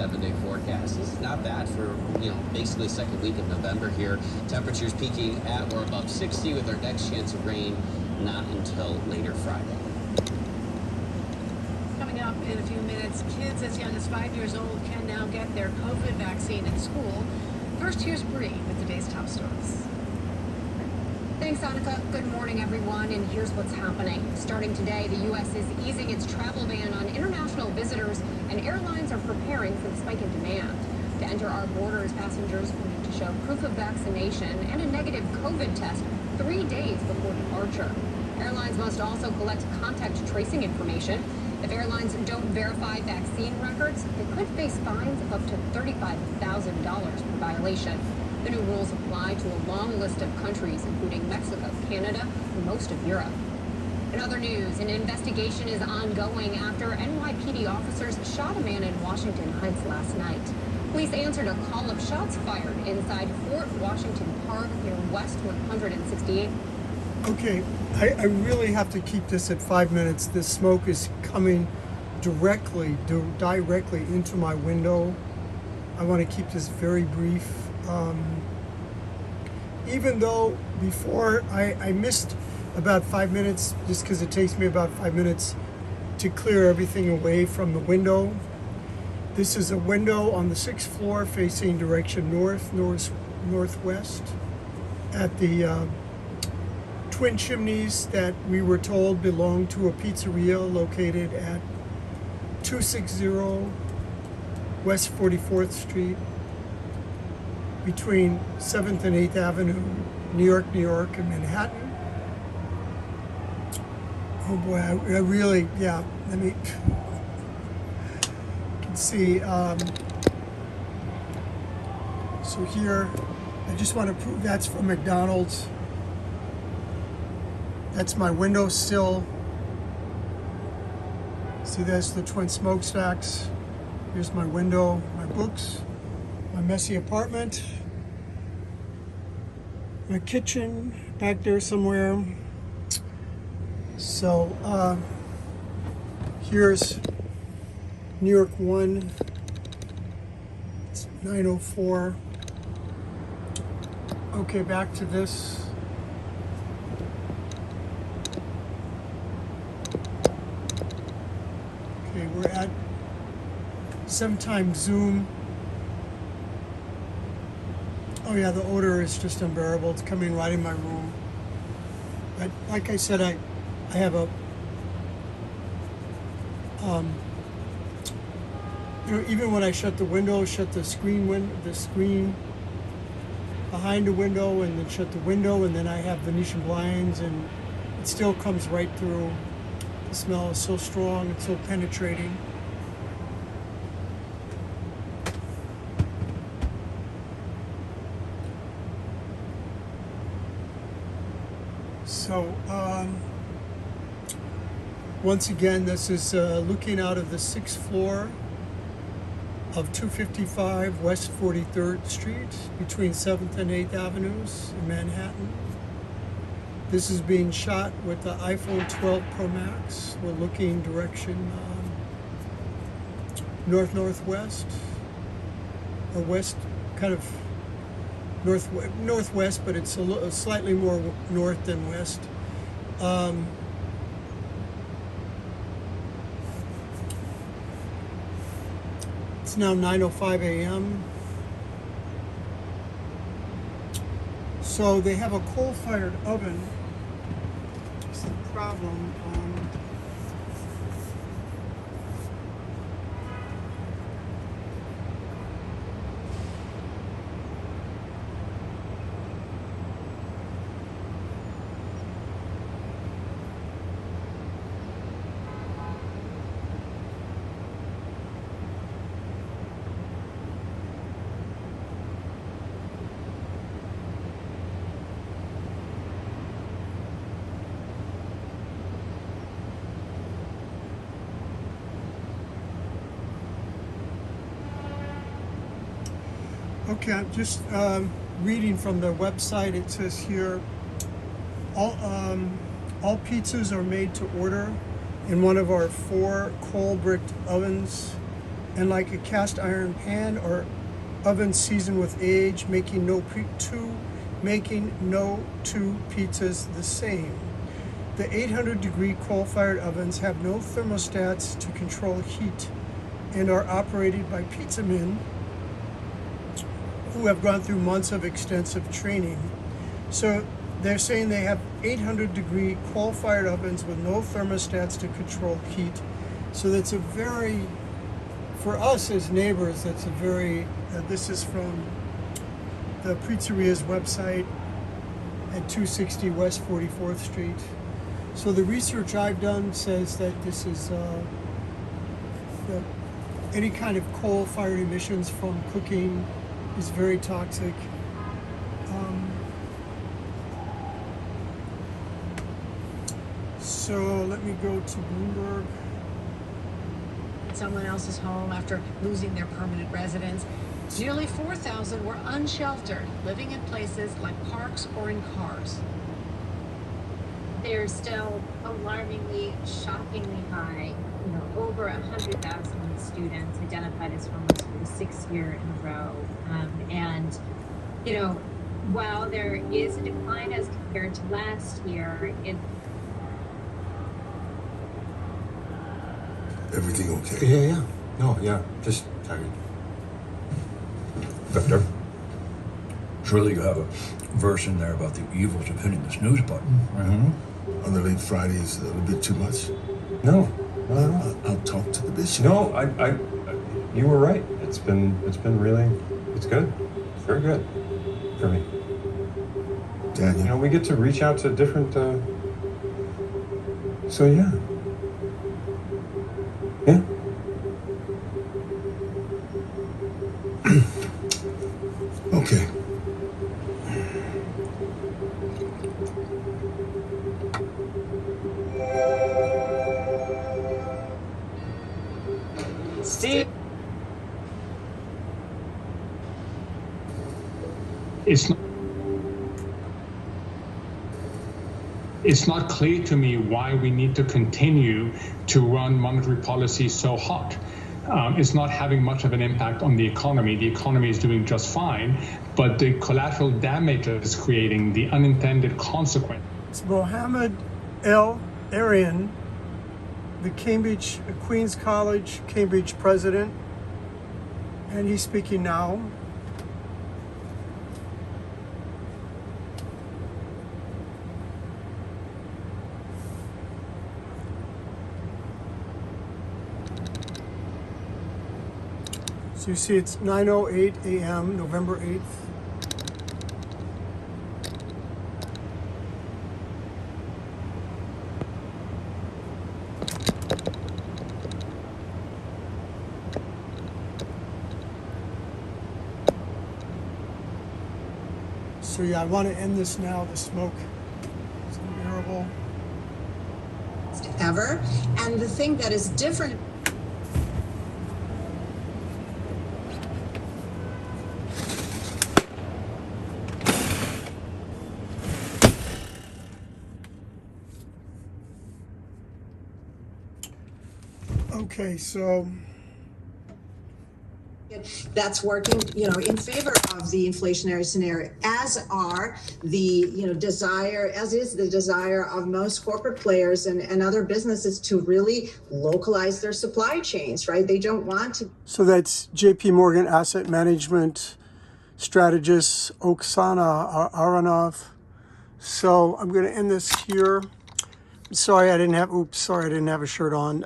7-day forecast. This is not bad for, basically second week of November here. Temperatures peaking at or above 60 with our next chance of rain not until later Friday. Coming up in a few minutes, kids as young as 5 years old can now get their COVID vaccine at school. First, here's Bree with today's top stories. Thanks, Annika. Good morning, everyone. And here's what's happening. Starting today, the U.S. is easing its travel ban on international visitors, and airlines are preparing for the spike in demand. To enter our borders, passengers will need to show proof of vaccination and a negative COVID test 3 days before departure. Airlines must also collect contact tracing information. If airlines don't verify vaccine records, they could face fines of up to $35,000 per violation. The new rules apply to a long list of countries, including Mexico, Canada, and most of Europe. In other news, an investigation is ongoing after NYPD officers shot a man in Washington Heights last night. Police answered a call of shots fired inside Fort Washington Park near West 168th. Okay, I really have to keep this at 5 minutes. This smoke is coming directly into my window. I want to keep this very brief. Even though before I missed about 5 minutes, just because it takes me about 5 minutes to clear everything away from the window. This is a window on the 6th floor facing direction northwest at the twin chimneys that we were told belong to a pizzeria located at 260 West 44th Street between 7th and 8th Avenue, New York, and Manhattan. Oh boy, I really, let me, you can see, so here, I just want to prove that's from McDonald's. That's my windowsill. See, that's the twin smokestacks. Here's my window, my books, my messy apartment, my kitchen back there somewhere. So here's New York 1. It's 9:04. Okay, back to this. Okay, we're at 7x zoom. Oh yeah, the odor is just unbearable. It's coming right in my room. But like I said, I have a even when I shut the window, shut the screen behind the window, and then shut the window, and then I have Venetian blinds, and it still comes right through. The smell is so strong and so penetrating. So once again, this is looking out of the 6th floor of 255 West 43rd Street between 7th and 8th Avenues in Manhattan. This is being shot with the iPhone 12 Pro Max. We're looking direction northwest or west, kind of northwest, but it's slightly more north than west. It's now 9:05 a.m. So they have a coal-fired oven. That's the problem. Okay, I'm just reading from the website. It says here, all pizzas are made to order in one of our 4 coal-bricked ovens and like a cast iron pan or oven seasoned with age, making no two pizzas the same. The 800-degree coal-fired ovens have no thermostats to control heat and are operated by pizza men who have gone through months of extensive training. So they're saying they have 800-degree coal-fired ovens with no thermostats to control heat. So that's a very, for us as neighbors, that's a very, this is from the pizzerias website at 260 West 44th Street. So the research I've done says that this is any kind of coal-fired emissions from cooking is very toxic. So let me go to Bloomberg. Someone else's home after losing their permanent residence. Nearly 4,000 were unsheltered, living in places like parks or in cars. They're still alarmingly, shockingly high. Over 100,000 students identified as homeless for the 6th year in a row. While there is a decline as compared to last year, Everything okay? Yeah. No, yeah. Just tired. Victor, surely you have a verse in there about the evils of hitting the snooze button. Mm-hmm. On the late Friday is a little bit too much. No. I'll talk to the bishop. No, I you were right. It's been really, it's good. It's very good for me. Daniel. We get to reach out to different, so yeah. Yeah. Okay. Steve. It's not clear to me why we need to continue to run monetary policy so hot. It's not having much of an impact on the economy. The economy is doing just fine, but the collateral damage it's creating, the unintended consequence. It's Mohammed El Arian, the Queen's College Cambridge president, and he's speaking now. So you see it's 9:08 a.m., November 8th. So yeah, I want to end this now. The smoke is unbearable. Ever. And the thing that is different. Okay, so That's working, in favor of the inflationary scenario, as are the, as is the desire of most corporate players and other businesses to really localize their supply chains, right? They don't want to. So that's JP Morgan Asset Management strategist Oksana Aronov. So I'm going to end this here. Sorry I didn't have a shirt on.